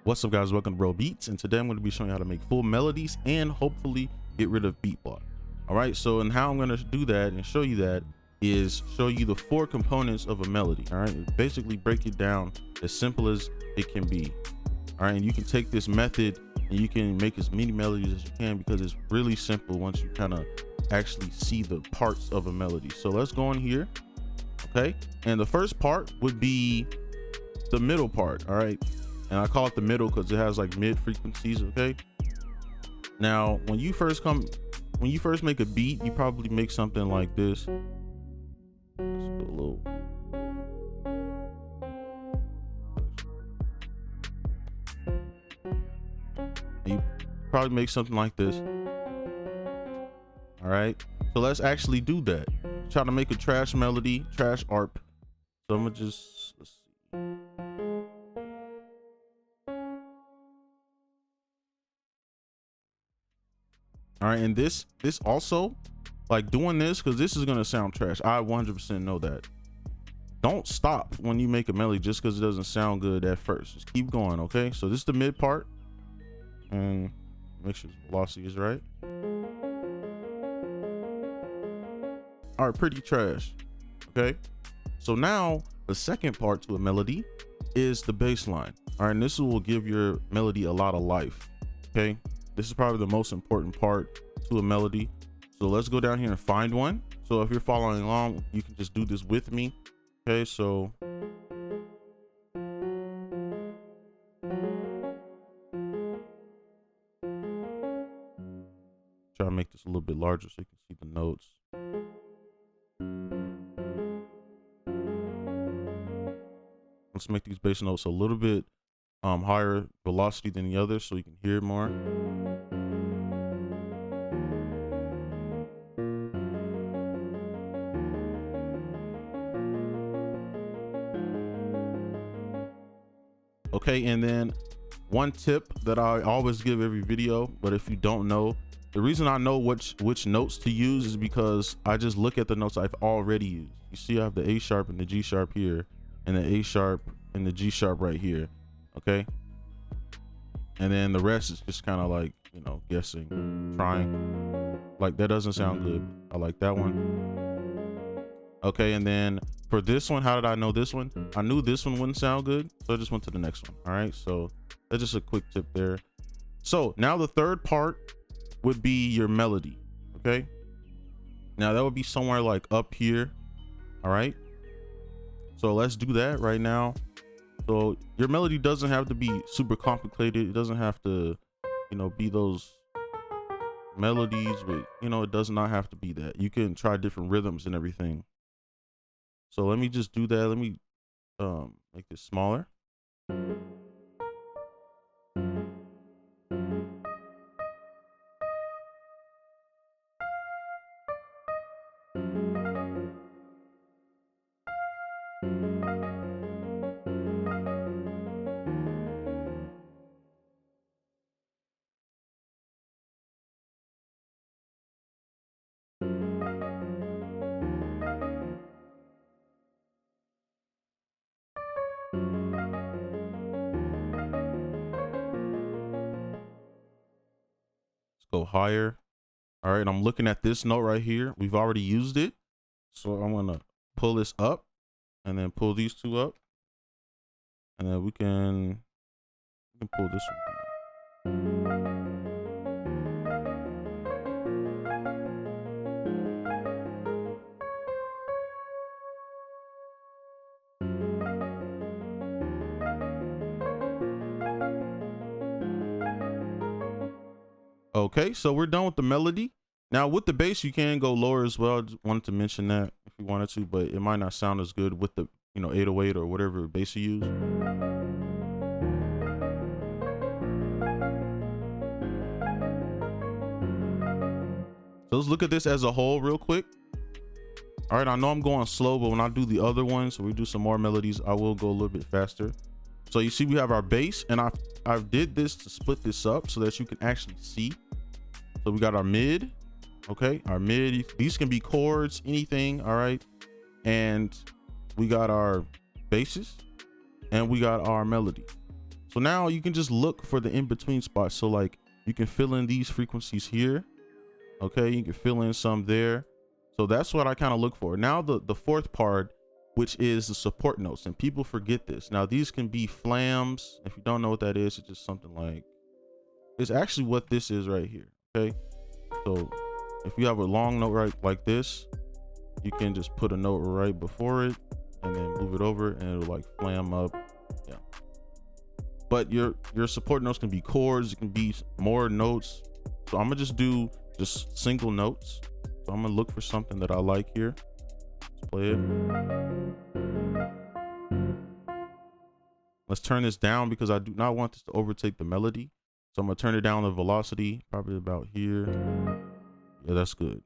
What's up, guys? Welcome to Bro Beats, and today I'm going to be showing you how to make full melodies and hopefully get rid of beat block. All right, so and how I'm going to do that and show you that is show you the 4 components of a melody. All right, basically break it down as simple as it can be. All right, and you can take this method and you can make as many melodies as you can because it's really simple once you kind of actually see the parts of a melody. So let's go in here. Okay, and the first part would be the middle part. All right, and I call it the middle because it has like mid frequencies. Okay, now when you first make a beat, you probably make something like this. Let's go a little. You probably make something like this. All right, so let's actually do that. Try to make a trash melody, trash ARP. So I'm gonna just, let's see. All right, and this also, like doing this, because this is gonna sound trash. I 100% know that. Don't stop when you make a melody just because it doesn't sound good at first. Just keep going, okay? So this is the mid part, and make sure the velocity is right. All right, pretty trash. Okay, so now the second part to a melody is the bass line. All right, and this will give your melody a lot of life. Okay, this is probably the most important part to a melody. So let's go down here and find one. So if you're following along, you can just do this with me. Okay, so try to make this a little bit larger so you can see the notes. Let's make these bass notes a little bit higher velocity than the others so you can hear it more. Okay, and then one tip that I always give every video, but if you don't know, the reason I know which notes to use is because I just look at the notes I've already used. You see I have the A sharp and the G sharp here, and the A sharp and the G sharp right here. Okay, and then the rest is just kind of like, you know, guessing, trying. Like that doesn't sound good. I like that one. Okay, and then for this one, how did I know this one? I knew this one wouldn't sound good, so I just went to the next one. All right, so that's just a quick tip there. So now the third part would be your melody. Okay, now that would be somewhere like up here. All right, so let's do that right now. So your melody doesn't have to be super complicated. It doesn't have to, you know, be those melodies with, you know, it does not have to be that. You can try different rhythms and everything. So let me just do that. Let me make this smaller. Go higher. All right, I'm looking at this note right here. We've already used it, so I'm gonna pull this up and then pull these two up, and then we can pull this one down. Okay, so we're done with the melody. Now with the bass, you can go lower as well. I just wanted to mention that if you wanted to, but it might not sound as good with the, you know, 808 or whatever bass you use. So let's look at this as a whole real quick. All right, I know I'm going slow, but when I do the other ones, so we do some more melodies, I will go a little bit faster. So you see we have our bass, and I did this to split this up so that you can actually see. So we got our mid. Okay, our mid, these can be chords, anything. All right, and we got our basses and we got our melody. So now you can just look for the in-between spots. So like you can fill in these frequencies here. Okay, you can fill in some there. So that's what I kind of look for. Now the fourth part, which is the support notes, and people forget this. Now these can be flams. If you don't know what that is, it's just something like, it's actually what this is right here. Okay, so if you have a long note right like this, you can just put a note right before it and then move it over and it'll like flam up. Yeah, but your support notes can be chords, it can be more notes. So I'm gonna just do just single notes. So I'm gonna look for something that I like here. Let's play it. Let's turn this down because I do not want this to overtake the melody. So I'm gonna turn it down the velocity, probably about here. Yeah, that's good.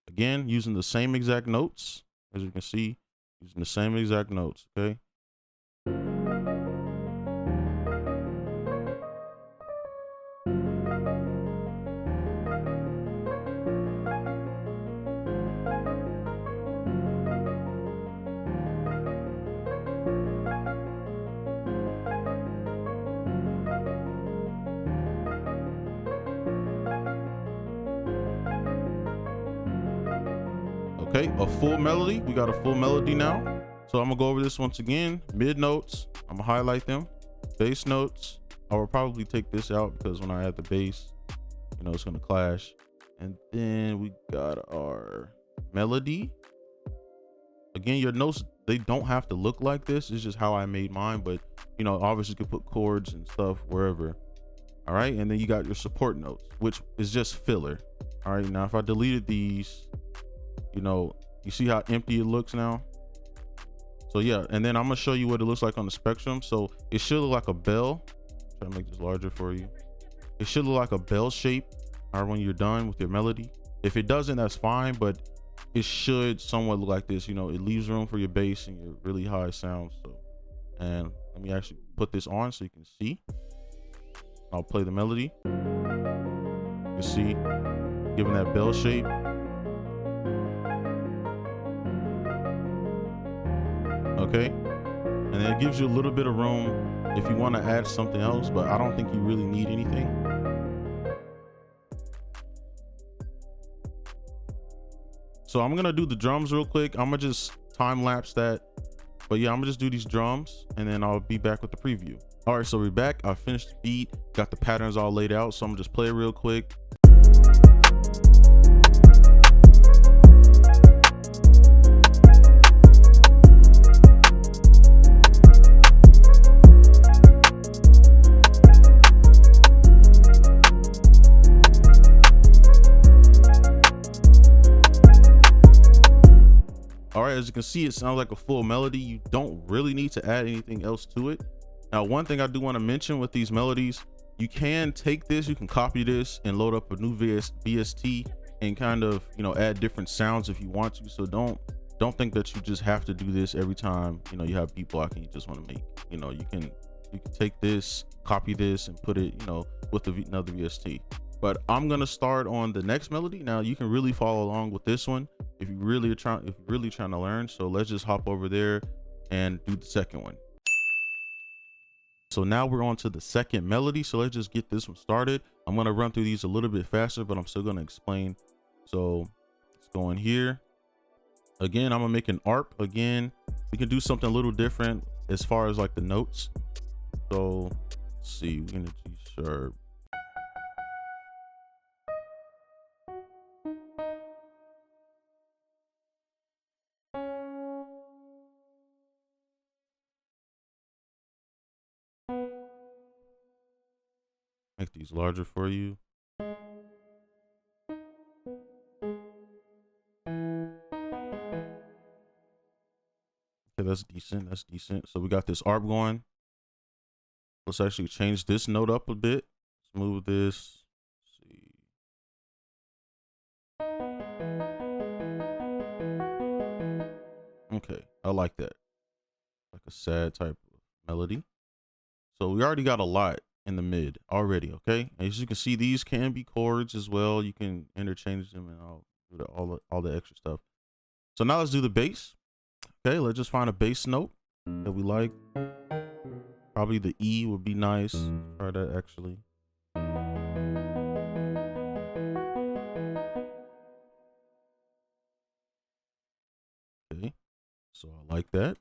Again, using the same exact notes, as you can see, using the same exact notes, okay? Okay, a full melody. We got a full melody now. So I'm gonna go over this once again. Mid notes, I'm gonna highlight them. Bass notes, I will probably take this out because when I add the bass, you know, it's gonna clash. And then we got our melody. Again, your notes, they don't have to look like this. It's just how I made mine, but you know, obviously you could put chords and stuff wherever. All right, and then you got your support notes, which is just filler. All right, now if I deleted these, you know, you see how empty it looks now. So yeah, and then I'm gonna show you what it looks like on the spectrum. So it should look like a bell. Try to make this larger for you. It should look like a bell shape, or when you're done with your melody. If it doesn't, that's fine, but it should somewhat look like this. You know, it leaves room for your bass and your really high sound. So, and let me actually put this on so you can see. I'll play the melody. You can see, giving that bell shape. Okay, and then it gives you a little bit of room if you want to add something else, but I don't think you really need anything. So I'm gonna do the drums real quick. I'm gonna just time lapse that, but yeah, I'm gonna just do these drums and then I'll be back with the preview. All right, so we're back. I finished the beat, got the patterns all laid out, so I'm gonna just play it real quick. All right, as you can see, it sounds like a full melody. You don't really need to add anything else to it. Now, one thing I do want to mention with these melodies, you can take this, you can copy this and load up a new VST and kind of, you know, add different sounds if you want to. So don't think that you just have to do this every time, you know, you have beat blocking you just want to make. You know, you can take this, copy this and put it, you know, with another VST. But I'm gonna start on the next melody. Now you can really follow along with this one if you really are trying to learn. So let's just hop over there and do the second one. So now we're on to the second melody. So let's just get this one started. I'm gonna run through these a little bit faster, but I'm still gonna explain. So let's go in here. Again, I'm gonna make an ARP. Again, we can do something a little different as far as like the notes. So let's see, we're gonna G sharp. Make these larger for you. Okay, that's decent. That's decent. So we got this ARP going. Let's actually change this note up a bit. Let's move this. Let's see. Okay, I like that. Like a sad type of melody. So we already got a lot in the mid already. Okay, as you can see, these can be chords as well. You can interchange them and I'll do all the extra stuff. So now let's do the bass. Okay, let's just find a bass note that we like. Probably the E would be nice. Try that actually. Okay, so I like that.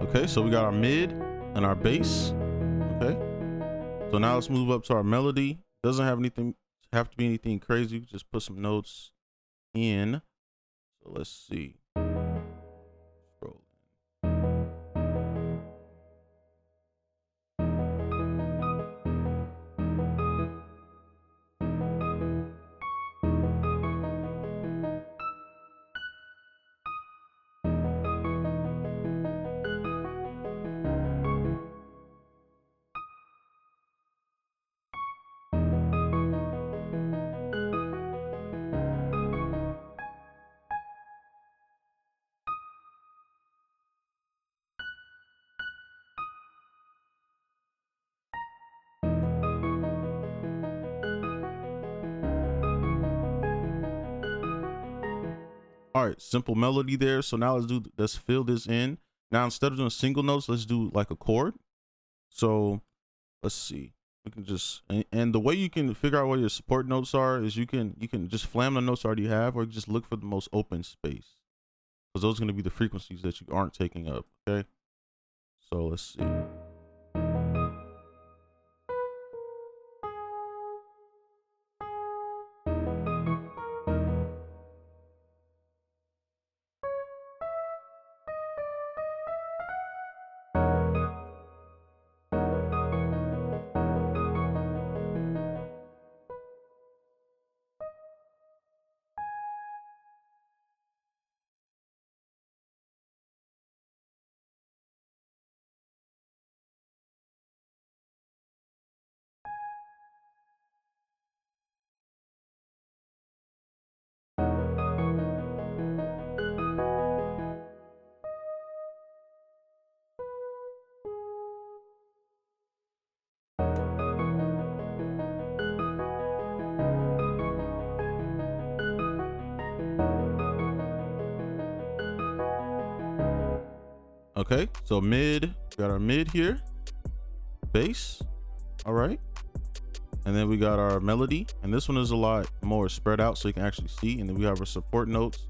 Okay, so we got our mid and our bass. Okay, so now let's move up to our melody. Doesn't have to be anything crazy. Just put some notes in. So let's see. Scroll. All right, simple melody there. So now let's fill this in. Now instead of doing single notes, let's do like a chord. So let's see. We can just and the way you can figure out where your support notes are is you can just flam the notes you already have, or you just look for the most open space, because those are going to be the frequencies that you aren't taking up. Okay, so let's see. Okay, so mid, got our mid here, bass. All right, and then we got our melody, and this one is a lot more spread out so you can actually see. And then we have our support notes,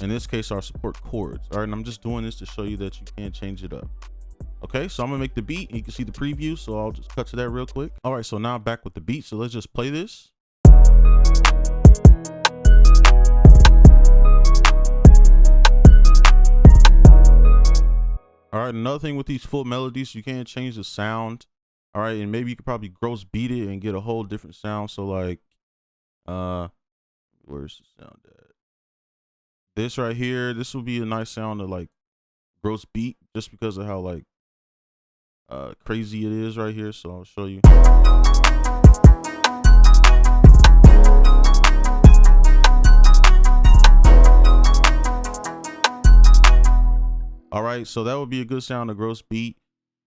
in this case our support chords. All right, and I'm just doing this to show you that you can change it up. Okay, so I'm gonna make the beat and you can see the preview, so I'll just cut to that real quick. All right, so now I'm back with the beat, so let's just play this. All right, another thing with these full melodies, you can't change the sound. All right, and maybe you could probably gross beat it and get a whole different sound. So like, where's the sound at? This right here, this would be a nice sound to like gross beat, just because of how like crazy it is right here. So I'll show you. All right, so that would be a good sound to gross beat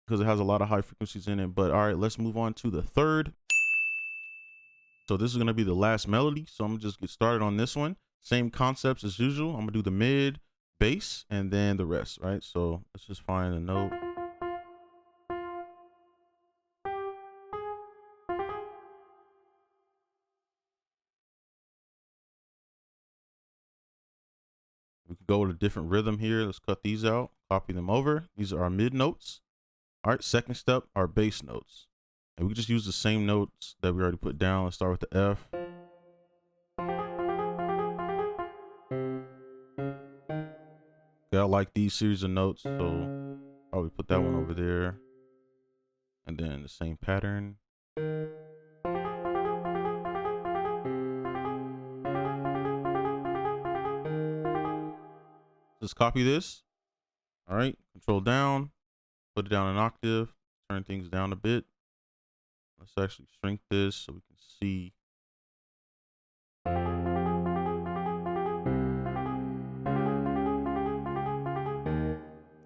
because it has a lot of high frequencies in it. But all right, let's move on to the third. So this is gonna be the last melody. So I'm gonna just get started on this one. Same concepts as usual. I'm gonna do the mid, bass, and then the rest, right? So let's just find a note. We could go with a different rhythm here. Let's cut these out, copy them over. These are our mid notes. All right, second step, our bass notes. And we can just use the same notes that we already put down. Let's start with the F. Okay, I like these series of notes, so probably put that one over there. And then the same pattern. Just copy this. All right, control down, put it down an octave, turn things down a bit. Let's actually shrink this so we can see.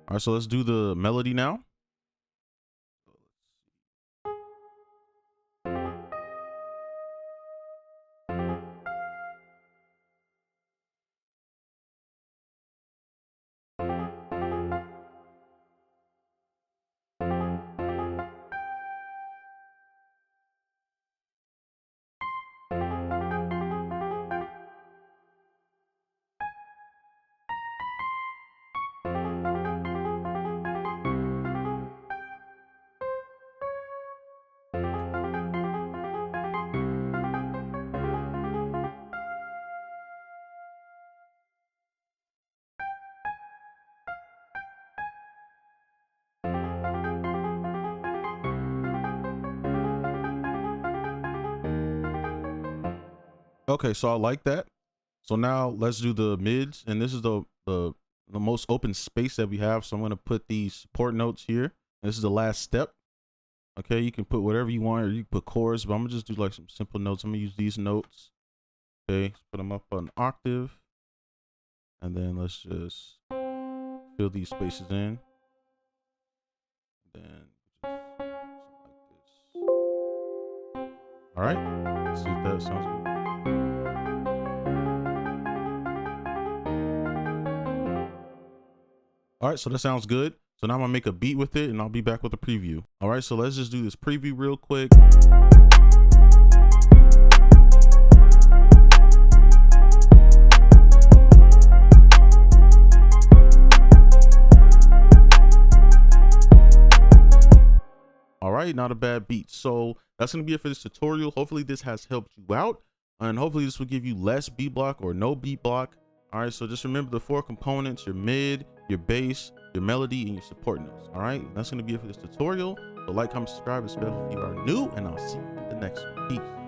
All right, so let's do the melody now. Okay, so I like that. So now let's do the mids, and this is the most open space that we have. So I'm gonna put these support notes here. This is the last step. Okay, you can put whatever you want, or you can put chords, but I'm gonna just do like some simple notes. I'm gonna use these notes. Okay, let's put them up on an octave, and then let's just fill these spaces in. Then just like this. All right, let's see if that sounds good. All right, so that sounds good. So now I'm gonna make a beat with it, and I'll be back with a preview. All right, so let's just do this preview real quick. All right, not a bad beat. So that's gonna be it for this tutorial. Hopefully this has helped you out, and hopefully this will give you less beat block or no beat block. All right, so just remember the 4 components: your mid, your bass, your melody, and your support notes. All right, that's gonna be it for this tutorial. So like, comment, subscribe, especially if you are new, and I'll see you in the next one. Peace.